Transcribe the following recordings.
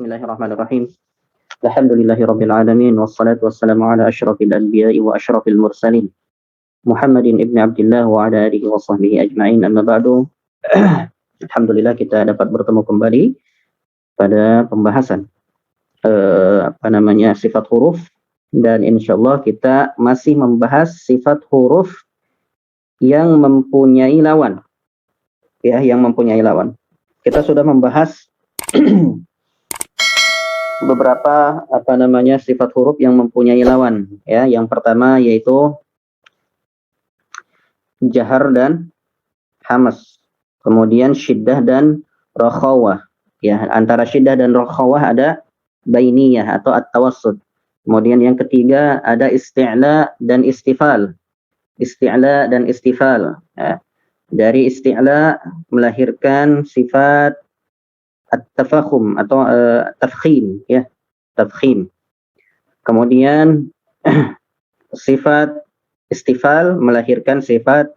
Bismillahirrahmanirrahim. Alhamdulillahirabbil alamin wassalatu wassalamu ala asyrafil anbiya'i wa asyrafil mursalin. Muhammadin ibn Abdullah wa ala alihi wa sahbihi ajma'in. Amma ba'du. Alhamdulillah kita dapat bertemu kembali pada pembahasan sifat huruf, dan insyaallah kita masih membahas sifat huruf yang mempunyai lawan. Ya, yang mempunyai lawan. Kita sudah membahas beberapa sifat huruf yang mempunyai lawan, ya. Yang pertama yaitu jahar dan hamas, kemudian syiddah dan rakhawah, ya. Antara syiddah dan rakhawah ada bainiyah atau at-tawassut. Kemudian yang ketiga ada isti'la dan istifal. Isti'la dan istifal, ya. Dari isti'la melahirkan sifat at-tafakhum atau tafkhim, ya, tafkhim. Kemudian sifat istifal melahirkan sifat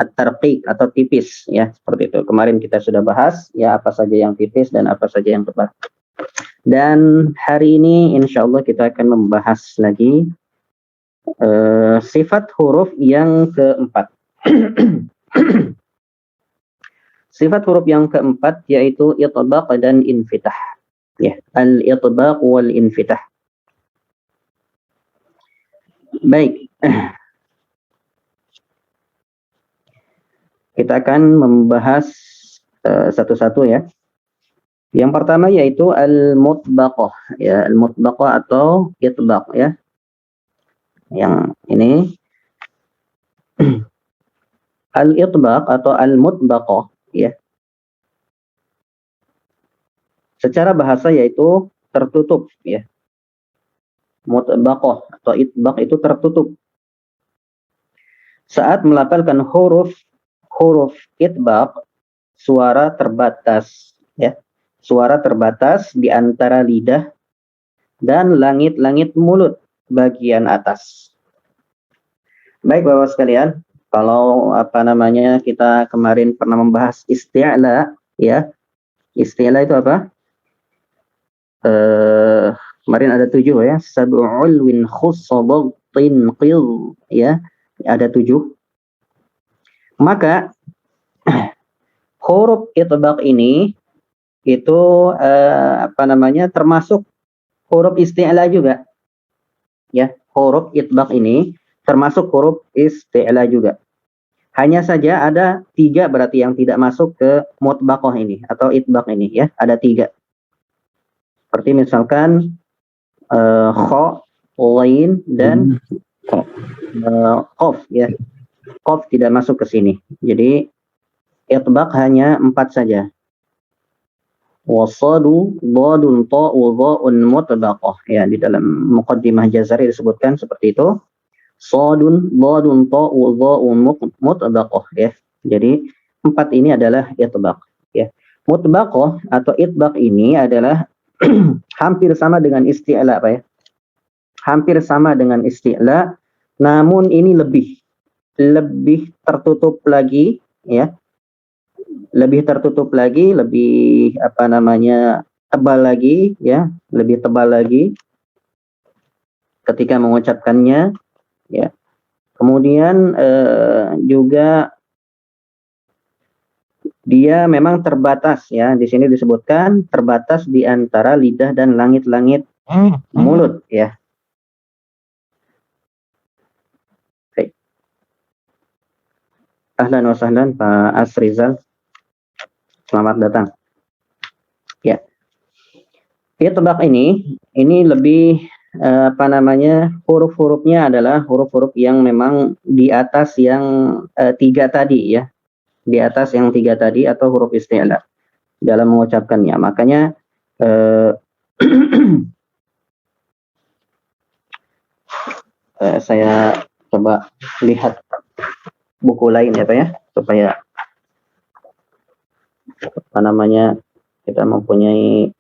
at-tarqiq atau tipis, ya, seperti itu. Kemarin kita sudah bahas, ya, apa saja yang tipis dan apa saja yang tebal. Dan hari ini insyaallah kita akan membahas lagi sifat huruf yang keempat. Sifat huruf yang keempat yaitu itbaq dan infitah. Ya, al-itbaq wal infitah. Baik. Kita akan membahas satu-satu, ya. Yang pertama yaitu al-mutbaqah, ya, al-mutbaqah atau itbaq, ya. Yang ini al-itbaq atau al-mutbaqah, ya, secara bahasa yaitu tertutup, ya. Mutbaqah atau itbaq itu tertutup. Saat melafalkan huruf itbaq, suara terbatas, ya. Suara terbatas di antara lidah dan langit-langit mulut bagian atas. Baik Bapak sekalian, kalau kita kemarin pernah membahas isti'la, ya. Isti'la itu apa? Kemarin ada 7, ya. Sab'ul win khussabatin qil, ya. Ada 7. Maka huruf itbaq ini itu termasuk huruf isti'la juga. Ya, huruf itbaq ini termasuk huruf isti'la juga. Hanya saja ada 3 berarti yang tidak masuk ke mutbaqah ini atau itbaq ini, ya. Ada 3. Seperti misalkan kha, ghain dan qaf, ya. Qaf tidak masuk ke sini. Jadi itbaq hanya 4 saja. Wasadu, dadun, ta'u, dha'un mutbaqah. Ya, di dalam muqaddimah Jazari disebutkan seperti itu. Sadun, dadun, ta'u, dha'un mutbaqah, ya. Jadi 4 ini adalah itbaq, ya. Mutbaqah atau itbaq ini adalah hampir sama dengan isti'la, Pak, ya. Hampir sama dengan isti'la, namun ini lebih tertutup lagi, ya. Lebih tertutup lagi, lebih tebal lagi, ya, lebih tebal lagi ketika mengucapkannya, ya. Kemudian juga dia memang terbatas, ya. Di sini disebutkan terbatas di antara lidah dan langit-langit mulut, ya. Baik. Ahlan wa sahlan Pak Asrizal. Selamat datang. Ya. Itbaq ini lebih huruf-hurufnya adalah huruf-huruf yang memang di atas yang 3 tadi, ya. Di atas yang 3 tadi atau huruf isti'la dalam mengucapkannya. Makanya saya coba lihat buku lain, ya Pak, ya, supaya kita mempunyai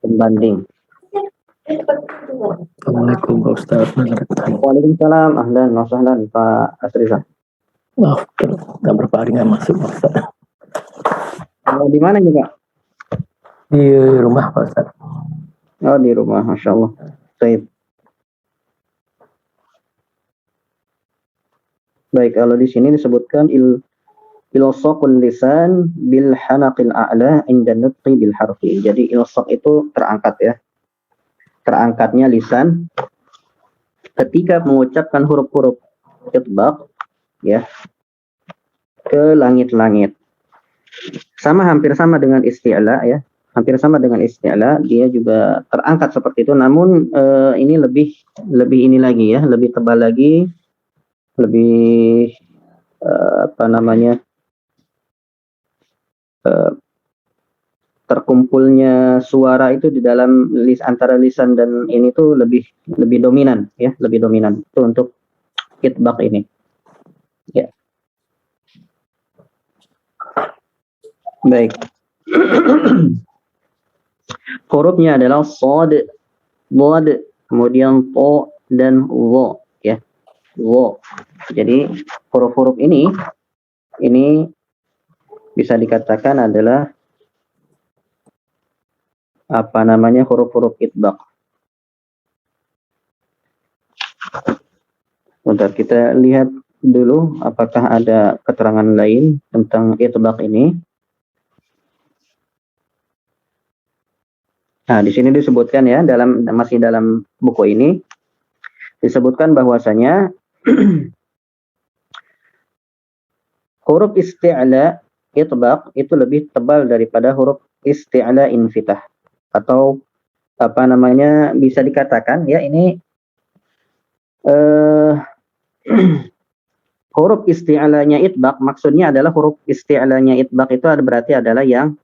pembanding. Assalamualaikum Pak Ustaz. Waalaikumsalam. Ahlan wa sahlan Pak Asriza. Wah, nggak berapa hari nggak masuk Pak Ustaz. Di mana juga? Di rumah Pak Ustaz. Oh, di rumah, Masya Allah. Baik. Baik, kalau di sini disebutkan ilsaqul lisan bil hanaqil a'la inda nutqi bil harfi. Jadi ilsaq itu terangkat ya. Terangkatnya lisan ketika mengucapkan huruf-huruf itbaq ya ke langit-langit. Hampir sama dengan isti'la ya. Hampir sama dengan isti'la, dia juga terangkat seperti itu, namun ini lebih ini lagi ya, lebih tebal lagi, lebih apa namanya, terkumpulnya suara itu di dalam antara lisan dan ini tuh lebih dominan ya, lebih dominan itu untuk itbaq ini ya. Baik. Hurufnya adalah shad, dhad, kemudian to dan dha ya. Dha. Jadi huruf-huruf ini bisa dikatakan adalah apa namanya, huruf-huruf itbaq. Bentar, kita lihat dulu apakah ada keterangan lain tentang itbaq ini. Nah, di sini disebutkan ya, masih dalam buku ini disebutkan bahwasanya huruf isti'la itbaq itu lebih tebal daripada huruf isti'la infitah, atau apa namanya, bisa dikatakan ya ini huruf isti'lanya itbaq, maksudnya adalah huruf isti'lanya itbaq itu berarti adalah yang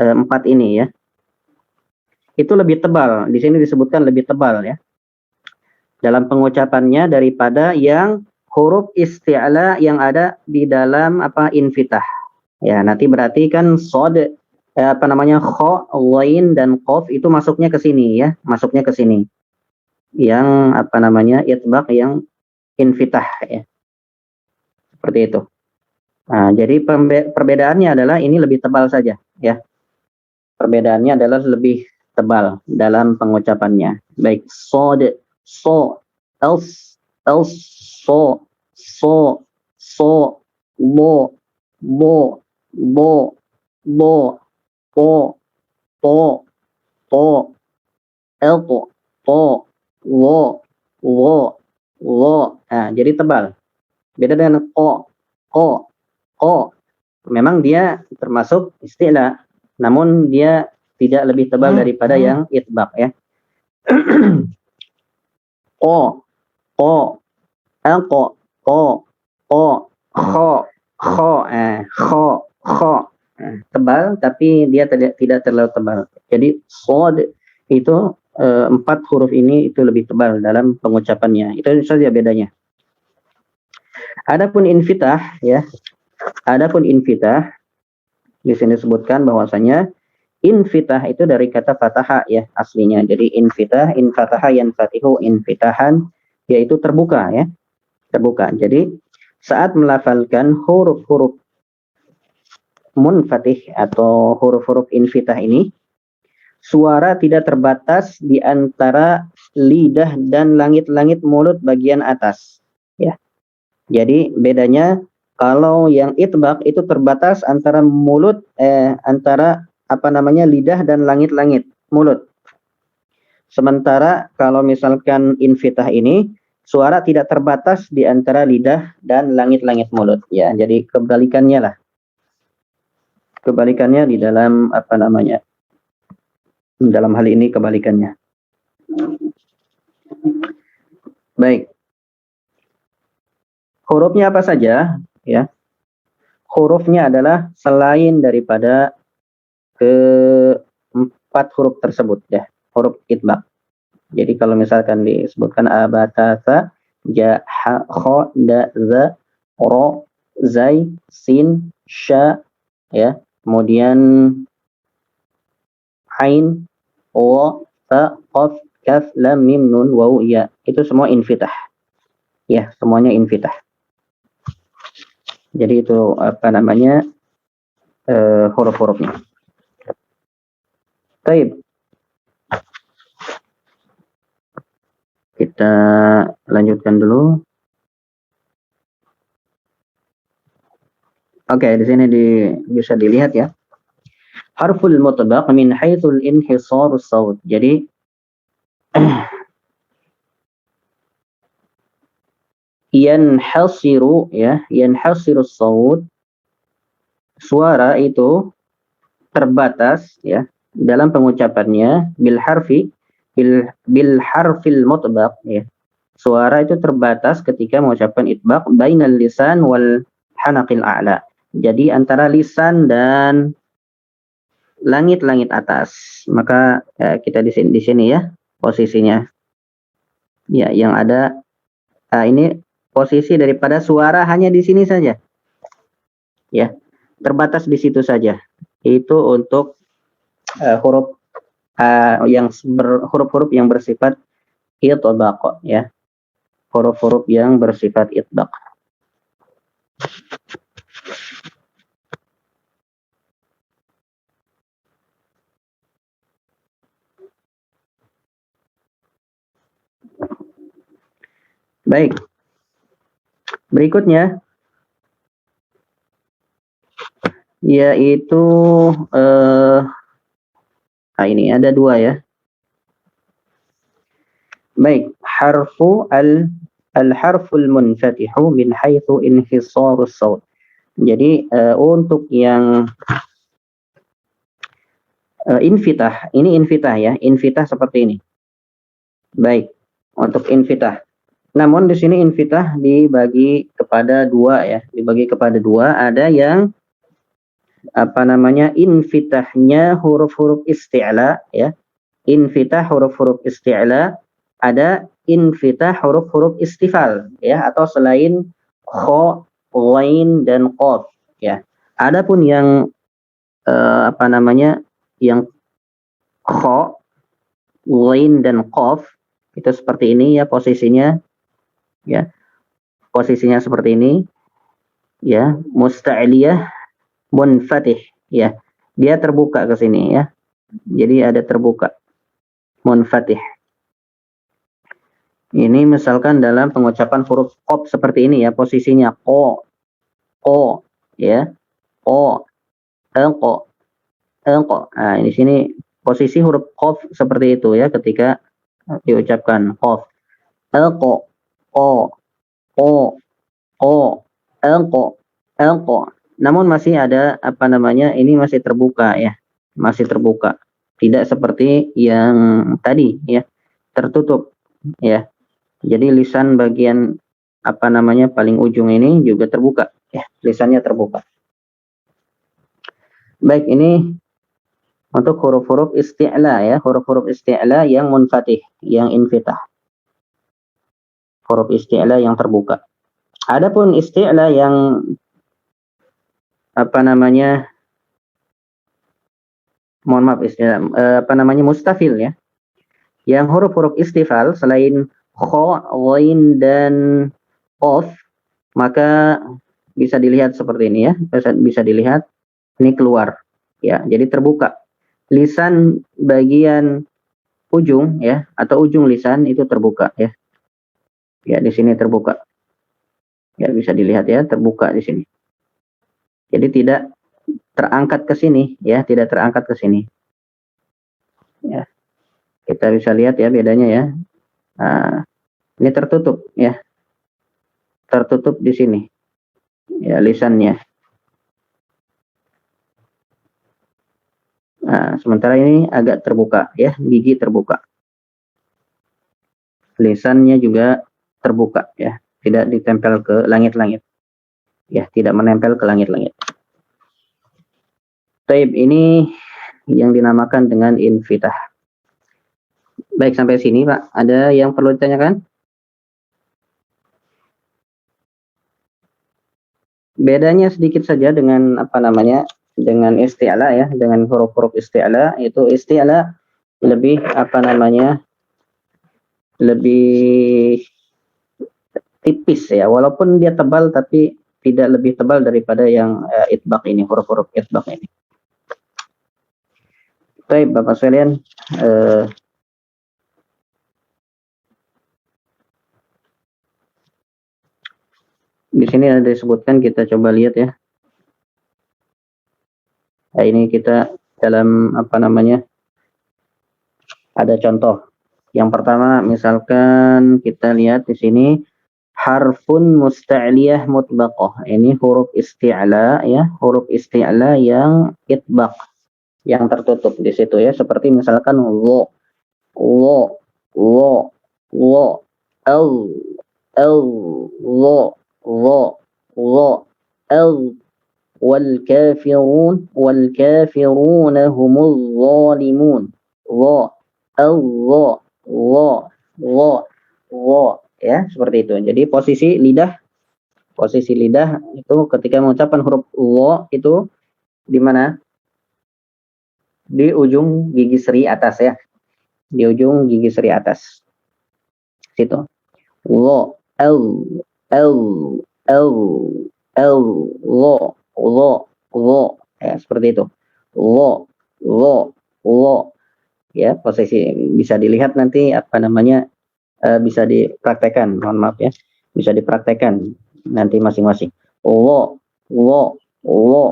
4 ini ya. Itu lebih tebal, di sini disebutkan lebih tebal ya dalam pengucapannya daripada yang huruf isti'la yang ada di dalam infitah. Ya, nanti berarti kan shad apa namanya, kha, ghain dan qaf itu masuknya ke sini ya, masuknya ke sini. Yang apa namanya, itbaq yang infitah ya. Seperti itu. Nah, jadi perbedaannya adalah ini lebih tebal saja ya. Perbedaannya adalah lebih tebal dalam pengucapannya. Baik, shad, so, else, so, bo, bo, to, elto, lo. Nah, jadi tebal. Beda dengan ko. Memang dia termasuk istilah, namun dia tidak lebih tebal daripada yang itbaq ya. Ko, elko, kho, kho. Tebal, tapi dia tidak terlalu tebal. Jadi shad itu 4 huruf ini itu lebih tebal dalam pengucapannya. Itu saja bedanya. Adapun infitah ya. Adapun infitah di sini disebutkan bahwasanya infitah itu dari kata fataha ya aslinya. Jadi infitah, infataha yanfatihu infitahan, yaitu terbuka ya. Terbuka. Jadi saat melafalkan huruf-huruf munfatih atau huruf-huruf infitah ini, suara tidak terbatas di antara lidah dan langit-langit mulut bagian atas ya. Jadi bedanya kalau yang itbaq itu terbatas antara mulut antara apa namanya, lidah dan langit-langit mulut. Sementara kalau misalkan infitah ini suara tidak terbatas di antara lidah dan langit-langit mulut ya. Jadi kebalikannya lah. Kebalikannya di dalam apa namanya? Dalam hal ini kebalikannya. Baik. Hurufnya apa saja ya? Hurufnya adalah selain daripada keempat huruf tersebut ya, huruf itbaq. Jadi kalau misalkan disebutkan abatasa, ja, ha, kha, da, za, ra, zai, sin, sya ya, kemudian ain, wa, ta, qaf, kaf, lam, mim, nun, waw, ya. Itu semua infitah. Ya, semuanya infitah. Jadi itu apa namanya, huruf-hurufnya. Baik. Kita lanjutkan dulu. Oke, di sini bisa dilihat ya. Harful mutlaq min haitsul inhisar as-saut. Jadi yanhasiru ya, yanhasiru as-saut. Suara itu terbatas ya dalam pengucapannya bil harfil mutlaq ya. Suara itu terbatas ketika mengucapkan itbaq bainal lisan wal hanaqil a'la. Jadi antara lisan dan langit-langit atas. Maka kita di sini ya posisinya. Ya, yang ada ini posisi daripada suara hanya di sini saja. Ya, terbatas di situ saja. Itu untuk huruf huruf-huruf yang bersifat itbaq ya. Huruf-huruf yang bersifat itbaq. Baik. Berikutnya yaitu ini ada dua ya. Baik, al-harful munfatihu min haitsu inhisarus saut. Jadi untuk yang infitah, ini infitah ya, infitah seperti ini. Baik, untuk infitah. Namun di sini infitah dibagi kepada dua ya, dibagi kepada dua. Ada yang apa namanya infitahnya huruf-huruf isti'la ya. Infitah huruf-huruf isti'la, ada infitah huruf-huruf istifal ya, atau selain kha, ghain dan qaf ya. Adapun yang apa namanya yang kha, ghain dan qaf itu seperti ini ya posisinya ya. Posisinya seperti ini ya, musta'liyah munfatih ya. Dia terbuka ke sini ya. Jadi ada terbuka munfatih. Ini misalkan dalam pengucapan huruf qaf seperti ini ya, posisinya qa, ya, qa, qa. Nah, di sini posisi huruf qaf seperti itu ya ketika diucapkan qaf. Qa, qa. Namun masih ada apa namanya? Ini masih terbuka ya. Masih terbuka. Tidak seperti yang tadi ya, tertutup ya. Jadi lisan bagian apa namanya paling ujung ini juga terbuka ya, lisannya terbuka. Baik, ini untuk huruf-huruf isti'la ya, huruf-huruf isti'la yang munfatih, yang infitah. Huruf isti'la yang terbuka. Adapun isti'la yang apa namanya, mohon maaf, isti'la apa namanya mustafil ya. Yang huruf-huruf istifal selain kha, ghain dan qaf, maka bisa dilihat seperti ini ya. Bisa dilihat ini keluar ya. Jadi terbuka. Lisan bagian ujung ya, atau ujung lisan itu terbuka ya. Ya, di sini terbuka. Ya, bisa dilihat ya, terbuka di sini. Jadi tidak terangkat ke sini ya, tidak terangkat ke sini. Ya. Kita bisa lihat ya bedanya ya. Nah, ini tertutup ya. Tertutup di sini. Ya, lisannya. Nah, sementara ini agak terbuka ya, gigi terbuka. Lisannya juga terbuka ya, tidak ditempel ke langit-langit. Ya, tidak menempel ke langit-langit. Taib, ini yang dinamakan dengan infitah. Baik, sampai sini Pak. Ada yang perlu ditanyakan? Bedanya sedikit saja dengan apa namanya, dengan isti'la ya, dengan huruf-huruf isti'la. Itu isti'la lebih apa namanya, lebih tipis ya, walaupun dia tebal tapi tidak lebih tebal daripada yang itbaq ini, huruf-huruf itbaq ini. Baik, Bapak sekalian, di sini ada disebutkan, kita coba lihat ya. Nah, ini kita dalam apa namanya? Ada contoh. Yang pertama, misalkan kita lihat di sini harfun musta'liyah mutlaqah. Ini huruf isti'la ya, huruf isti'la yang itbaq, yang tertutup di situ ya, seperti misalkan wo, wo, wo, wo, el, wo, wo, wo, el, wal kafirun humul zalimun, wo, el, wo, ya, seperti itu. Jadi posisi lidah itu ketika mengucapkan huruf wo itu di mana? Di ujung gigi seri atas ya, di ujung gigi seri atas situ. Wo, el, el, el, el, wo, ya, seperti itu. Wo, ya, posisi bisa dilihat nanti apa namanya, bisa dipraktekkan, mohon maaf ya, bisa dipraktekkan nanti masing-masing. Wo, wo, wo,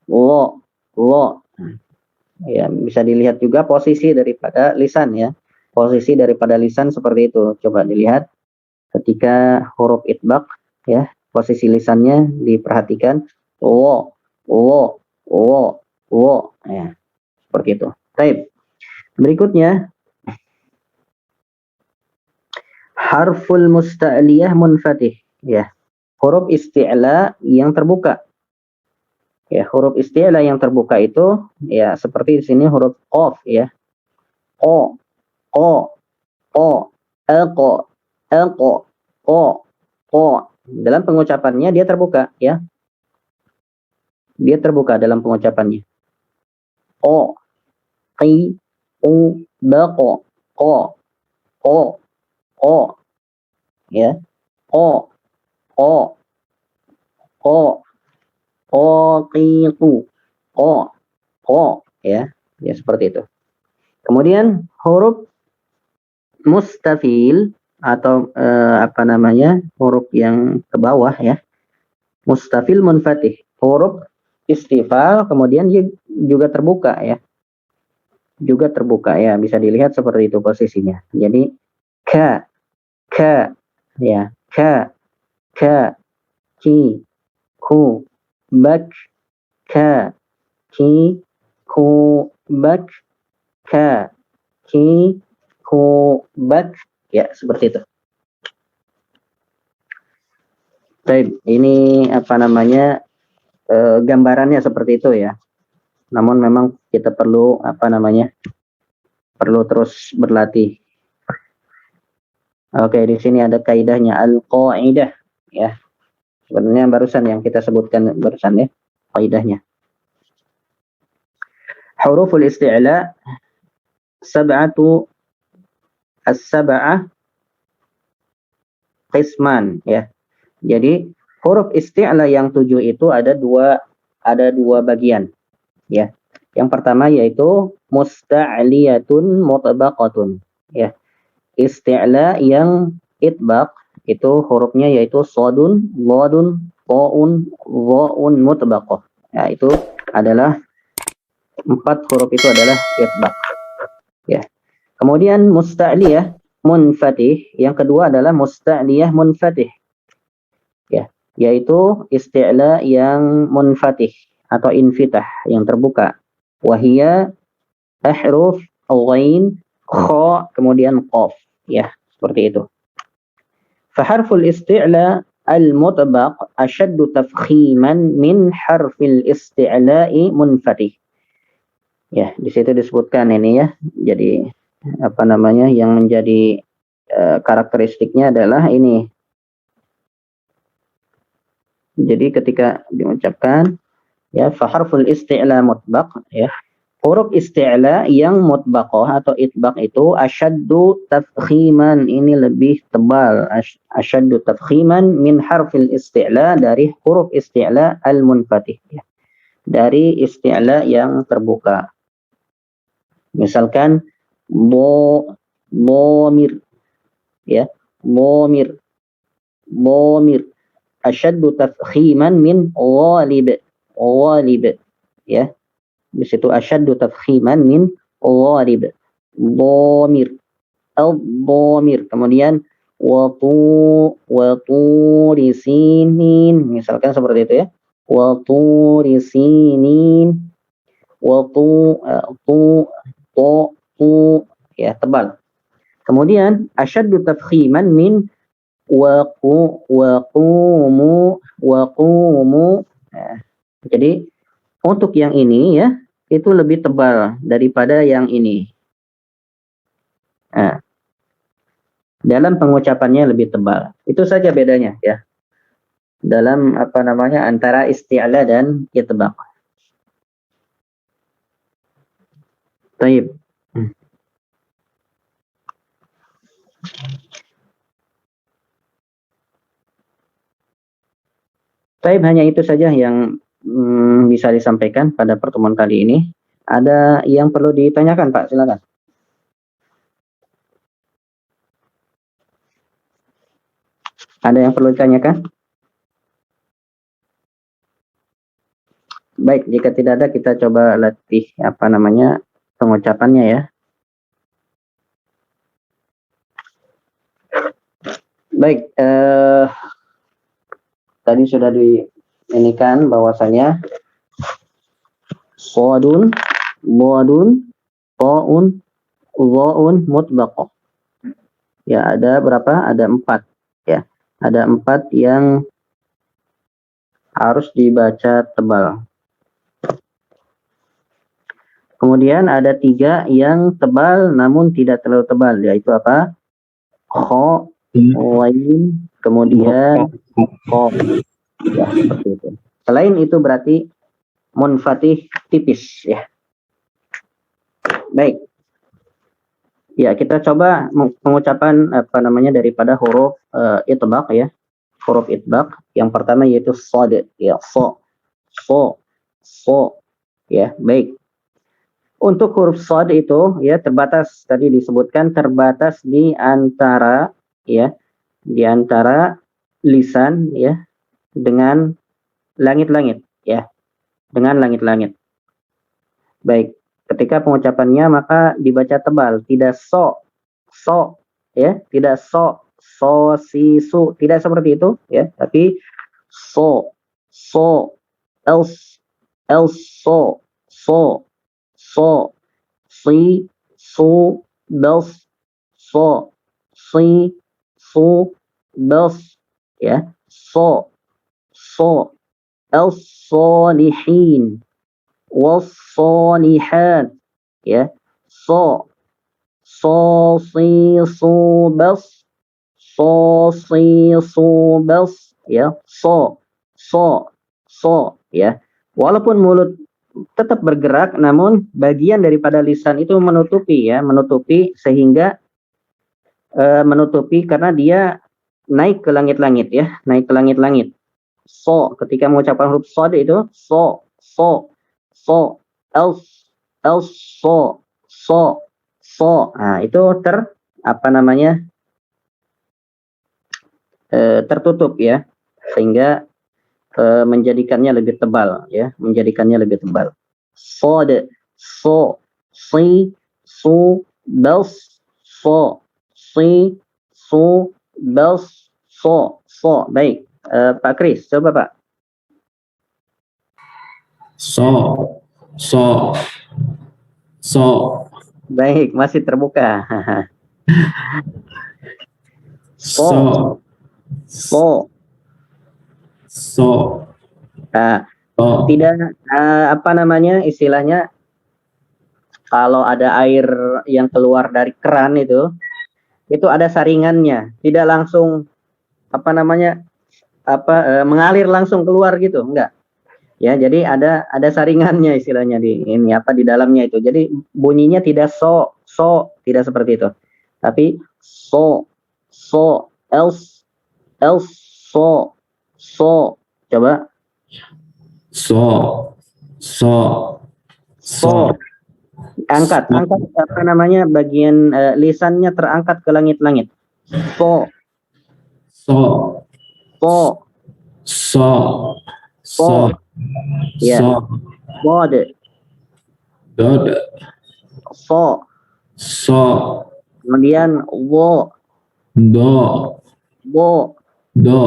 wo. Ya, bisa dilihat juga posisi daripada lisan ya. Posisi daripada lisan seperti itu. Coba dilihat ketika huruf itbaq ya, posisi lisannya diperhatikan. Wo, wo, wo, wo. Ya, seperti itu. Baik. Berikutnya harful musta'liyah munfatih ya. Huruf isti'la yang terbuka. Ya, huruf isti'la yang terbuka itu ya seperti di sini huruf qaf ya. O, o, o, elqo, elqo, o. Dalam pengucapannya dia terbuka ya. Dia terbuka dalam pengucapannya. O, qi, u, baqo, o, ya. O, qiqu, ya. Ya, seperti itu. Kemudian huruf mustafil atau apa namanya, huruf yang ke bawah ya, mustafil munfatih, huruf istifal kemudian juga terbuka ya, juga terbuka ya, bisa dilihat seperti itu posisinya. Jadi ka, ya, ka, ki, ku, bak, ka, ki, ku, bak, ka, ki, ku, bak, ya, seperti itu. Baik, ini apa namanya, gambarannya seperti itu ya. Namun memang kita perlu apa namanya, perlu terus berlatih. Oke, di sini ada kaidahnya al-qaidah ya. Sebenarnya barusan yang kita sebutkan barusan ya, kaidahnya. Huruful isti'la sab'atu as-sab'ah qisman ya. Jadi huruf isti'la yang 7 itu ada dua bagian ya. Yang pertama yaitu musta'liyatun mutabaqatun ya. Isti'la yang itbaq itu hurufnya yaitu sodun, wadun, ta'un, wa'un mutabaqah. Ya, itu adalah 4 huruf itu adalah itbaq ya. Kemudian musta'liyah munfatih, yang kedua adalah musta'liyah munfatih ya, yaitu isti'la yang munfatih atau infitah, yang terbuka. Wahia ahruf ghain, kha, kemudian qaf ya, seperti itu. Faharful isti'la al-mutabaq ashaddu tafkhiman min harfil isti'la'i munfatih. Ya, di situ disebutkan ini ya. Jadi apa namanya, yang menjadi karakteristiknya adalah ini. Jadi ketika diucapkan ya, faharful isti'la mutbaq ya, huruf isti'la yang mutbaqah atau itbaq itu asyaddu tafkhiman, ini lebih tebal, asyaddu tafkhiman min harfil isti'la, dari huruf isti'la al-munfatih ya, dari isti'la yang terbuka. Misalkan bomir, ya, bomir, bomir. Asyaddu tafkhiman min ghalib, ghalib, ya. Di situ asyaddu tafkhiman min ghalib. Bomir, al-bomir. Kemudian waturi sinin, misalkan seperti itu ya. Waturi sinin, ya, tebal. Kemudian asyaddu tafkhiman min waqumu. Nah, jadi untuk yang ini ya, itu lebih tebal daripada yang ini. Nah, dalam pengucapannya lebih tebal. Itu saja bedanya ya. Dalam antara isti'la dan itbaq. Baik. Baik, hanya itu saja yang bisa disampaikan pada pertemuan kali ini. Ada yang perlu ditanyakan, Pak? Silakan. Ada yang perlu ditanyakan? Baik, jika tidak ada kita coba latih pengucapannya ya. Baik, tadi sudah diinikan bahwasanya sodun, bodun, toun, dhaun, mutbaqah. Ya, ada berapa? Ada 4 ya. Ada 4 yang harus dibaca tebal. Kemudian ada 3 yang tebal namun tidak terlalu tebal, yaitu apa? Kha, ghain, kemudian kha. Ya, seperti itu. Selain itu berarti munfatih tipis ya. Baik. Ya, kita coba pengucapan daripada huruf itbaq ya. Huruf itbaq yang pertama yaitu shad ya, so. Ya, baik. Untuk huruf shad itu ya terbatas, tadi disebutkan terbatas di antara lisan ya dengan langit-langit ya. Dengan langit-langit. Baik, ketika pengucapannya maka dibaca tebal, tidak so ya, tidak so si su, tidak seperti itu ya, tapi so else so si su bels si su bels ya, so else solihin was-solihat ya, so si su bels ya, so ya. Walaupun mulut tetap bergerak namun bagian daripada lisan itu menutupi sehingga menutupi karena dia naik ke langit-langit ya, naik ke langit-langit. So, ketika mengucapkan huruf shad itu so else so. Nah, itu tertutup ya, sehingga menjadikannya lebih tebal ya, Shad, so, si, su, bels, so, si, su, bels, so. Baik, Pak Kris, coba Pak. So. Baik, masih terbuka. So. Nah, tidak istilahnya kalau ada air yang keluar dari keran itu ada saringannya, tidak langsung mengalir langsung keluar gitu, enggak. Ya, jadi ada saringannya istilahnya di dalamnya itu. Jadi bunyinya tidak so, tidak seperti itu. Tapi so, else, so. Coba. So. Angkat, angkat apa namanya bagian lisannya terangkat ke langit-langit. So, So, so, so, so, so, ya, so, bod, dod, so, so, kemudian do, bo, do,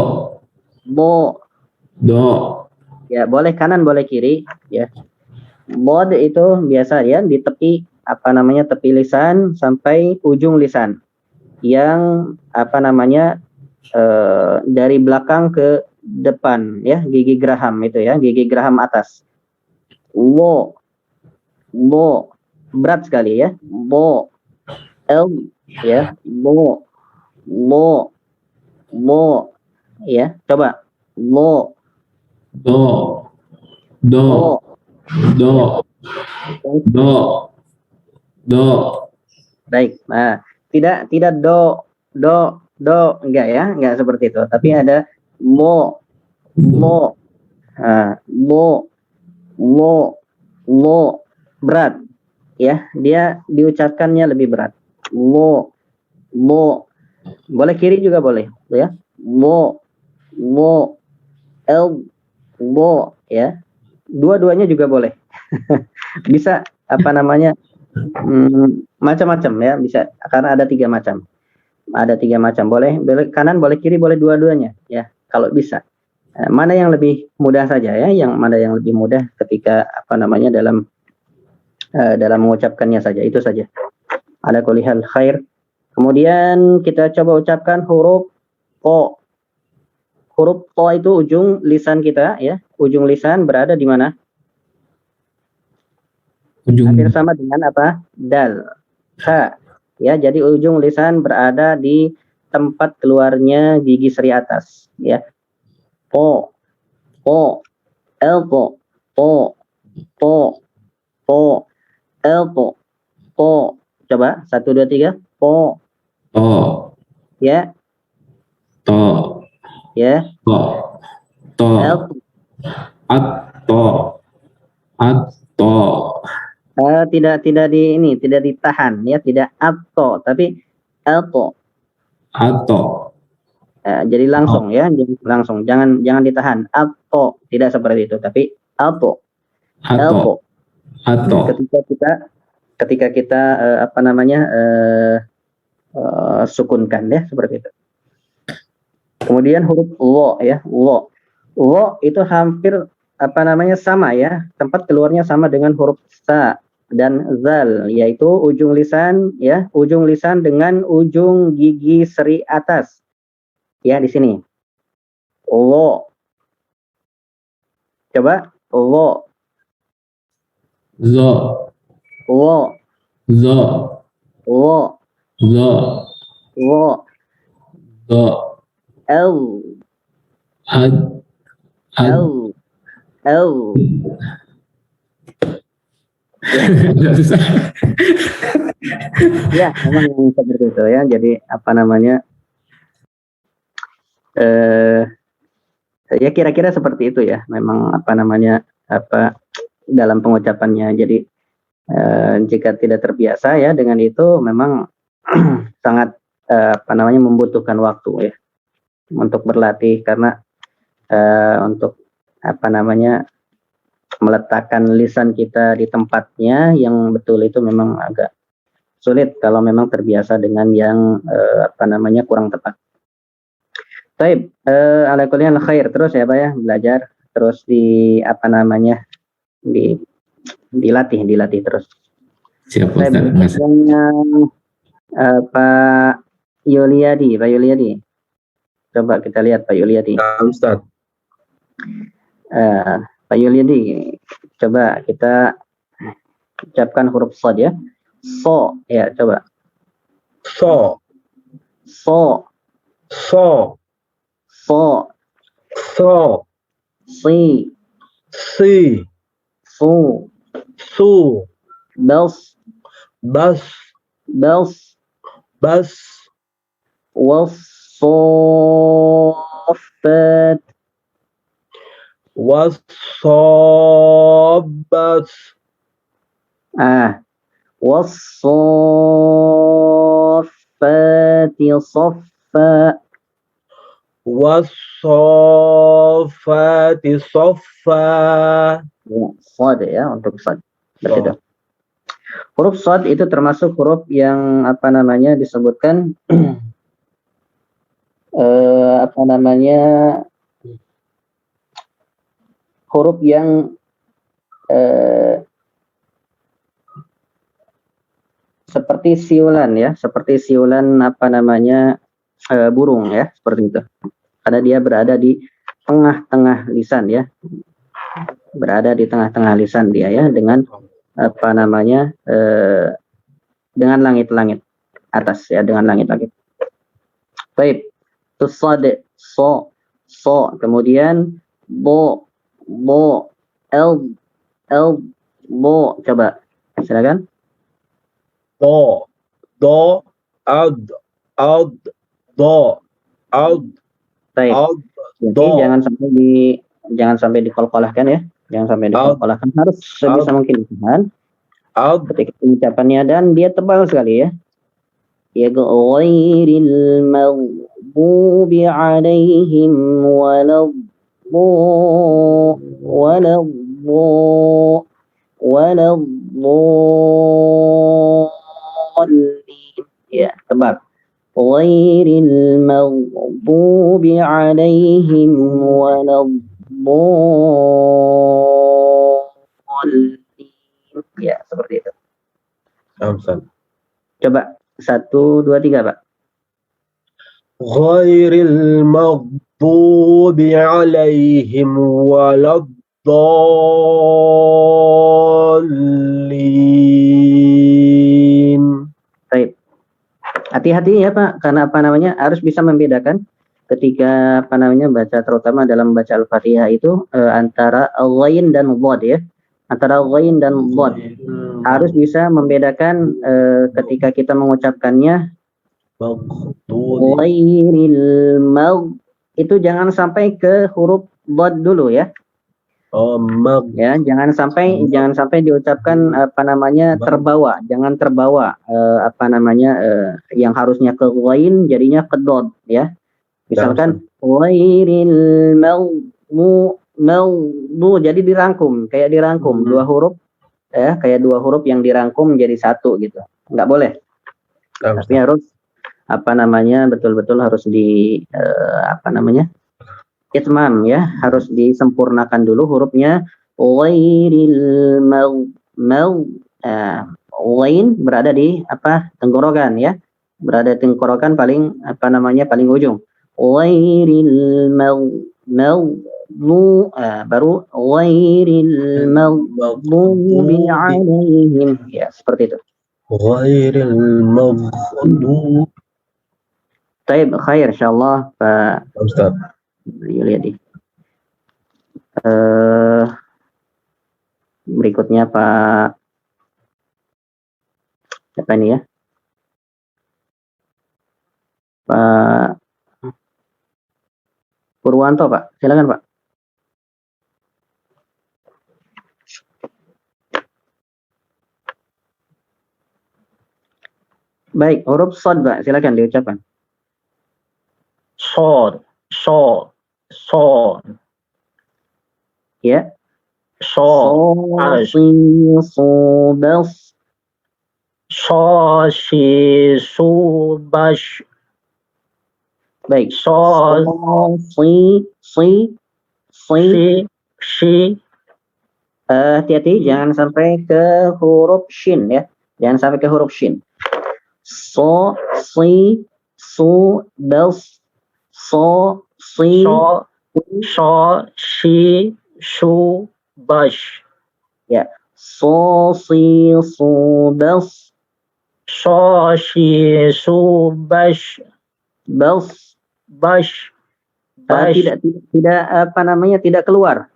bo, do, ya boleh kanan boleh kiri, ya. Bod itu biasa ya di tepi apa namanya tepi lisan sampai ujung lisan yang apa namanya dari belakang ke depan ya gigi geraham itu ya gigi geraham atas. Wo, bo, berat sekali ya. Bo, l ya, bo, bo, ya. Coba. Bo, do, do, bo, ya. do, do, do. Baik. Nah, tidak do enggak ya, enggak seperti itu. Tapi ada mo, mo, mo, mo, berat. Ya, dia diucapkannya lebih berat. Mo, boleh kiri juga boleh, ya. Mo, el, mo, ya. Dua-duanya juga boleh. Bisa apa namanya macam-macam ya bisa karena ada 3 macam. Ada 3 macam, boleh kanan, boleh kiri, boleh dua-duanya ya kalau bisa. Mana yang lebih mudah saja ya, yang mana yang lebih mudah ketika apa namanya dalam mengucapkannya saja, itu saja. Ada kulihal khair. Kemudian kita coba ucapkan huruf o. Huruf o itu ujung lisan kita ya, ujung lisan berada di mana? Hampir sama dengan apa? Dal. Ha. Ya, jadi ujung lisan berada di tempat keluarnya gigi seri atas ya. Po, po, elpo, po, po, po, elpo, po. Coba 1 2 3. Po. To, Ya. to, Ya. to, to, Elpo. atto, atto, Tidak tidak ditahan ya, tidak atto tapi elpo. atto, Jadi langsung ya, langsung jangan ditahan. Atto tidak seperti itu tapi elpo. atto, Elpo. atto. Ketika kita apa namanya sukunkan ya seperti itu. Kemudian huruf wo ya, wo. Wo itu hampir apa namanya sama ya, tempat keluarnya sama dengan huruf sa dan zal, yaitu ujung lisan ya, ujung lisan dengan ujung gigi seri atas. Ya di sini. Wo. Coba wo. Zo, Wo. zo, Wo. zo, Wo. zo, L. ad, ad. L. L. Ya, memang seperti itu ya. Jadi apa namanya? Ya kira-kira seperti itu ya. Memang apa namanya? Apa dalam pengucapannya. Jadi jika tidak terbiasa ya dengan itu, memang sangat apa namanya membutuhkan waktu ya untuk berlatih karena untuk apa namanya meletakkan lisan kita di tempatnya yang betul itu memang agak sulit kalau memang terbiasa dengan yang apa namanya kurang tepat. Baik, ala kulli hal khair terus ya Pak ya, belajar terus di apa namanya dilatih terus. Siap Saya Ustaz. dengan Pak Yuliadi. Coba kita lihat Pak Yuliadi. Ustaz. Pak Yuliadi, coba kita ucapkan huruf shad ya. So, ya coba. So, So, so, so, so, si, si, su, su, bels, bas, bas, والصافات was, so, bas, wassafati saffa. Wassafati saffa. Ya, sad ya, untuk sad. Berarti itu. Oh. Huruf sad itu termasuk huruf yang apa namanya disebutkan apa namanya huruf yang seperti siulan ya, seperti siulan apa namanya burung ya, seperti itu. Karena dia berada di tengah-tengah lisan ya, berada di tengah-tengah lisan dia ya, dengan apa namanya dengan langit-langit atas ya, dengan langit-langit. Baik, tusad so kemudian bo el bo, coba silakan. Do ad do ad. Baik. Jadi jangan sampai dikolkolahkan ya, jangan sampai dikolkolahkan, harus sebisa mungkin kan ketika ucapannya, dan dia tebal sekali ya. Ya ghairil maghdubi alaihim waladdallin, ya tebal. Ghairil maghdubi alaihim waladdallin, ya seperti itu. Coba 1, 2, 3 Pak. Ghairil maghdubi alaihim waladdallin. Baik. Hati-hati ya Pak, karena apa namanya harus bisa membedakan ketika apa namanya baca, terutama dalam baca Al-Fatihah itu antara ghain dan dhad ya. Antara ghain dan dhad. Harus bisa membedakan ketika kita mengucapkannya ghairil itu jangan sampai ke huruf dhad dulu ya. Ya, jangan sampai diucapkan apa namanya terbawa, jangan terbawa apa namanya yang harusnya ke ghain jadinya ke dhad ya. Misalkan ghairil maghdu jadi dirangkum, kayak dirangkum dua huruf ya, kayak dua huruf yang dirangkum menjadi satu gitu. Nggak boleh. Tapi harus apa namanya betul-betul harus di apa namanya itmam ya, harus disempurnakan dulu hurufnya. Ghairil ghain berada di apa tenggorokan ya, berada di tenggorokan paling apa namanya paling ujung. Ghairil baru ghairil maghdubi alaihim, ya seperti itu. Ghairil maghdubi. Baik, khair insyaallah Pak Ustaz Yuliadi. Berikutnya Pak siapa ini ya? Pak Purwanto Pak, silakan Pak. Baik, huruf shad Pak, silakan diucapkan. Shad Ya. Shad bash. Baik. Hati-hati jangan sampai ke huruf shin ya. Jangan sampai ke huruf shin. Bash. Ya. Bash. Tidak apa namanya tidak keluar.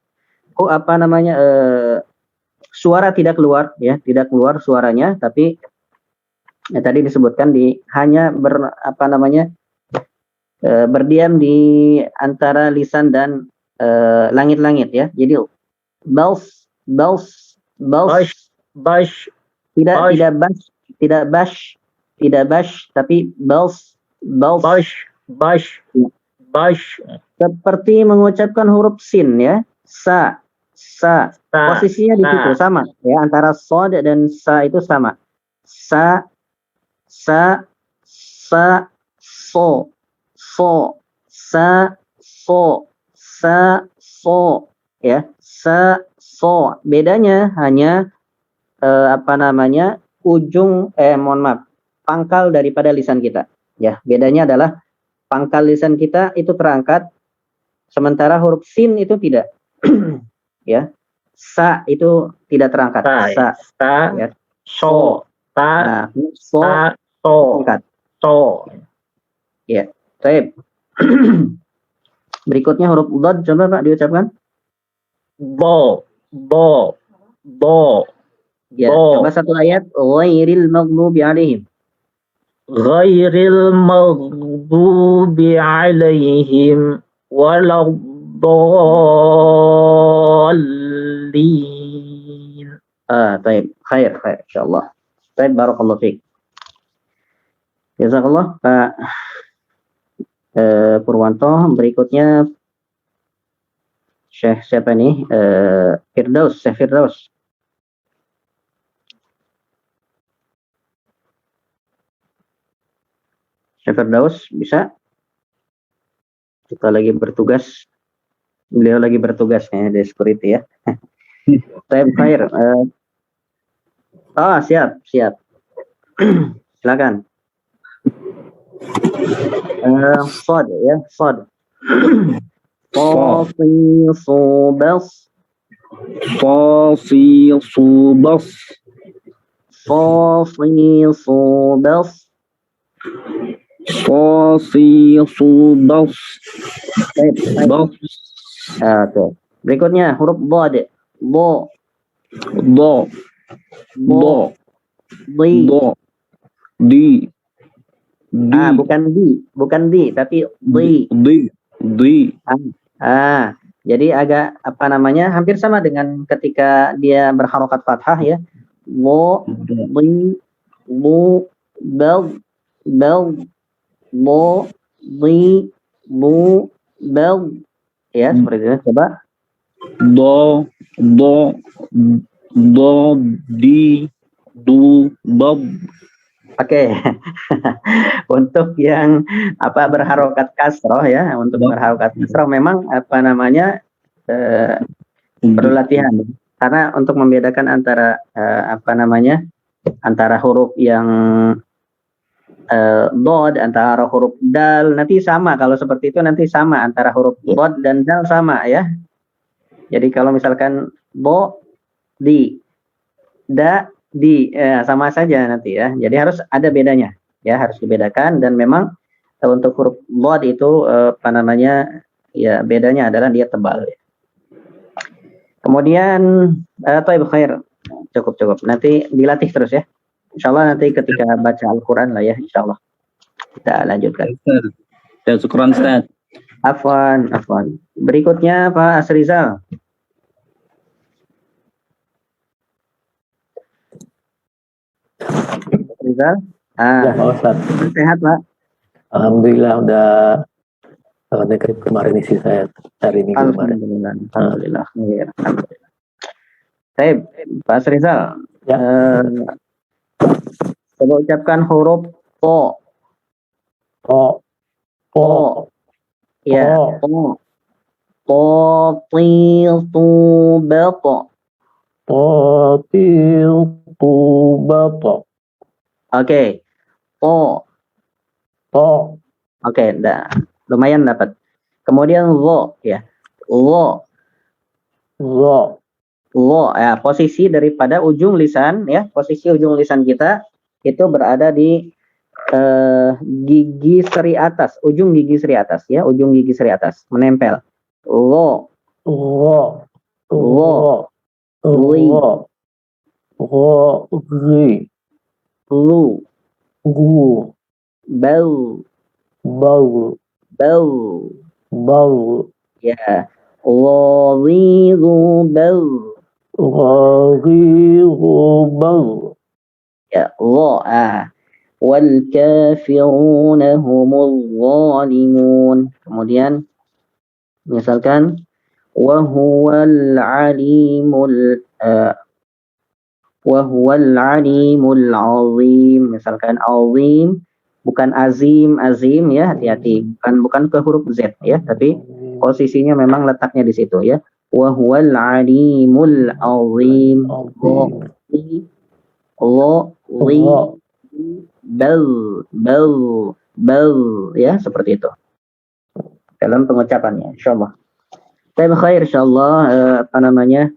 Apa namanya suara tidak keluar ya, tidak keluar suaranya, tapi ya, tadi disebutkan hanya berdiam di antara lisan dan langit-langit ya. Jadi bash Tidak bash, tidak bash, tapi bals. bash. Seperti mengucapkan huruf sin ya. Sa. Posisinya di situ sama ya, antara sod dan sa itu sama. Sa, so, sa, so ya. Sa, so. Bedanya hanya ujung mohon maaf, pangkal daripada lisan kita. Ya, bedanya adalah pangkal lisan kita itu terangkat, sementara huruf sin itu tidak. Ya, sa itu tidak terangkat. Sa, ya. So, Nah, so terangkat. Ya, baik. Berikutnya huruf dad, coba Pak diucapkan. bo. Ya, coba satu ayat. Ghairil maghdubi alaihim. Ghairil maghdubi alaihim waladdallin. Baik, khair, insyaallah. Baik, barakallahu fiik. Jazakallah Pak Purwanto. Berikutnya Syekh siapa nih? Firdaus, Syekh Firdaus. Syekh Firdaus bisa? Kita lagi bertugas. Beliau lagi bertugas ya di security ya. Baik, khair. Siap. Silakan. Sod ya, sod. Sobas. Berikutnya huruf bod. Di. Bukan di, tapi di. Jadi agak hampir sama dengan ketika dia berharokat fathah ya. Bel. Ya, seperti itu. Coba. Oke. Untuk yang berharokat kasroh ya, berharokat kasroh memang perlu latihan, karena untuk membedakan antara antara huruf yang dod, antara huruf dal nanti sama. Kalau seperti itu nanti sama antara huruf dod dan dal sama ya. Jadi kalau misalkan di, sama saja nanti ya. Jadi harus ada bedanya ya, harus dibedakan. Dan memang untuk huruf dod itu ya bedanya adalah dia tebal ya. Kemudian khair, cukup nanti dilatih terus ya, insyaallah. Nanti ketika baca Al-Quran lah ya, insyaallah kita lanjutkan. Syukran Ustaz. Afwan. Berikutnya Pak Asrizal. Rizal? Ya, Pak Ustaz. Sehat, Pak? Alhamdulillah udah kemarin isi saya hari ini kemarin. Alhamdulillah. Baik, Pak Rizal. Ya. Coba ucapkan huruf po. Ya, po. Oke. Oke, lumayan dapat. Kemudian lo ya. Lo ya, posisi daripada ujung lisan ya, posisi ujung lisan kita itu berada di gigi seri atas, ujung gigi seri atas ya, ujung gigi seri atas menempel. Lo lu bau ya, Ya, dha. Wal kafiruna humul zalimun. Kemudian misalkan wa huwal alimul wa huwal alimul azim. Misalkan azim bukan azim ya, hati-hati. Bukan ke huruf Z ya, tapi posisinya memang letaknya di situ ya. Wa huwal alimul azim. Allah bal ya, seperti itu dalam pengucapannya, insyaallah. Baik, khair insyaallah. Apa namanya,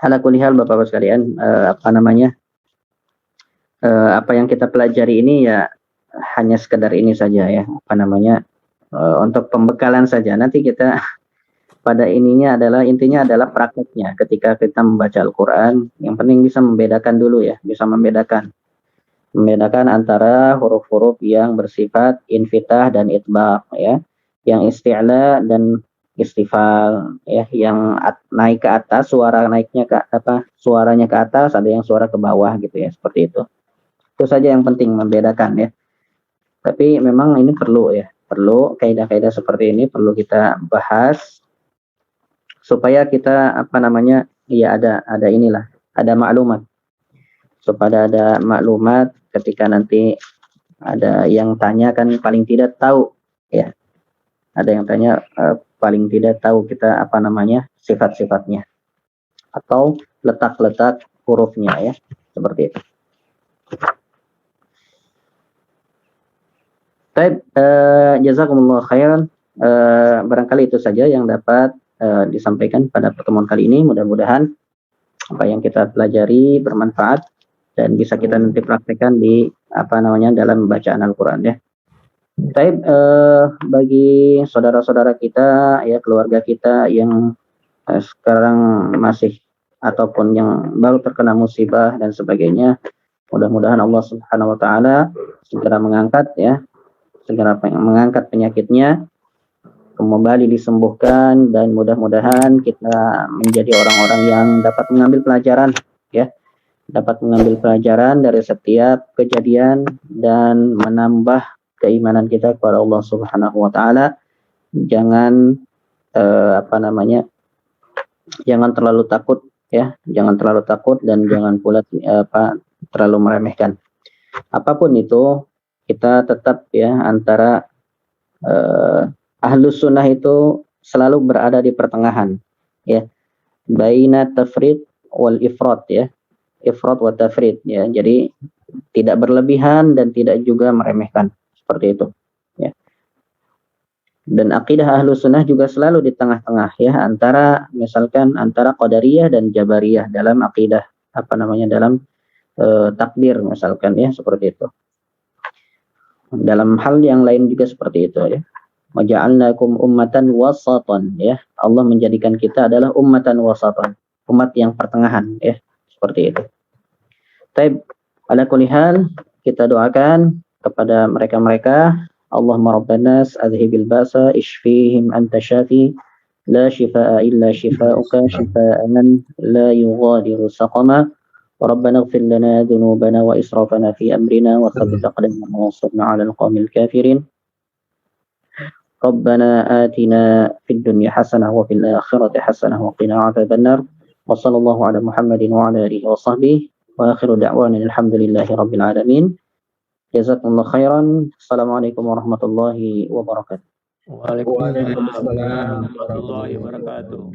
ala kulli hal Bapak-Bapak sekalian, apa yang kita pelajari ini ya hanya sekedar ini saja ya, untuk pembekalan saja. Nanti kita pada intinya adalah prakteknya. Ketika kita membaca Al-Quran, yang penting bisa membedakan dulu ya, bisa membedakan antara huruf-huruf yang bersifat infitah dan itbaq ya, yang isti'la dan istifal ya, yang naik ke atas, suaranya ke atas, ada yang suara ke bawah gitu ya, seperti itu. Itu saja yang penting membedakan ya. Tapi memang ini perlu kaidah-kaidah seperti ini perlu kita bahas supaya kita ya ada maklumat, supaya ada maklumat ketika nanti ada yang tanya, kan paling tidak tahu ya, ada yang tanya paling tidak tahu kita sifat-sifatnya atau letak-letak hurufnya ya, seperti itu. Baik, jazakumullah khairan. Barangkali itu saja yang dapat disampaikan pada pertemuan kali ini. Mudah-mudahan apa yang kita pelajari bermanfaat dan bisa kita nanti praktekkan di dalam bacaan Al-Quran ya. Baik, bagi saudara-saudara kita ya, keluarga kita yang sekarang masih ataupun yang baru terkena musibah dan sebagainya, mudah-mudahan Allah Subhanahu wa taala segera mengangkat penyakitnya, kembali disembuhkan, dan mudah-mudahan kita menjadi orang-orang yang dapat mengambil pelajaran dari setiap kejadian dan menambah keimanan kita kepada Allah Subhanahu wa taala. Jangan jangan terlalu takut ya, dan jangan pula terlalu meremehkan. Apapun itu, kita tetap ya antara ahlus sunnah itu selalu berada di pertengahan ya, baina tafrid wal ifrat ya, ifrat wa tafrid ya. Jadi tidak berlebihan dan tidak juga meremehkan, seperti itu ya. Dan akidah ahlus sunnah juga selalu di tengah-tengah ya, antara qadariyah dan jabariyah dalam akidah dalam takdir misalkan ya, seperti itu. Dalam hal yang lain juga seperti itu ya. Waja'alnakum ummatan wasatan ya. Allah menjadikan kita adalah ummatan wasatan, umat yang pertengahan ya, seperti itu. Taib, ala kulli hal kita doakan kepada mereka-mereka, Allahumma rabbanas adhibil basa ishfihim anta syafi la shifaa illa shifauka shifaa'an la yughadiru saqama. ربنا اغفر لنا ذنوبنا وإسرافنا في أمرنا وثبت أقدامنا وانصرنا على القوم الكافرين. ربنا آتنا في الدنيا حسنة وفي الآخرة حسنة وقنا عذاب النار. وصلى الله على محمد وعلى آله وصحبه وآخر دعوانا الحمد لله رب العالمين. جزاكم الله خيرا. السلام عليكم ورحمة الله وبركاته. Waalaikumsalam warahmatullahi wabarakatuh.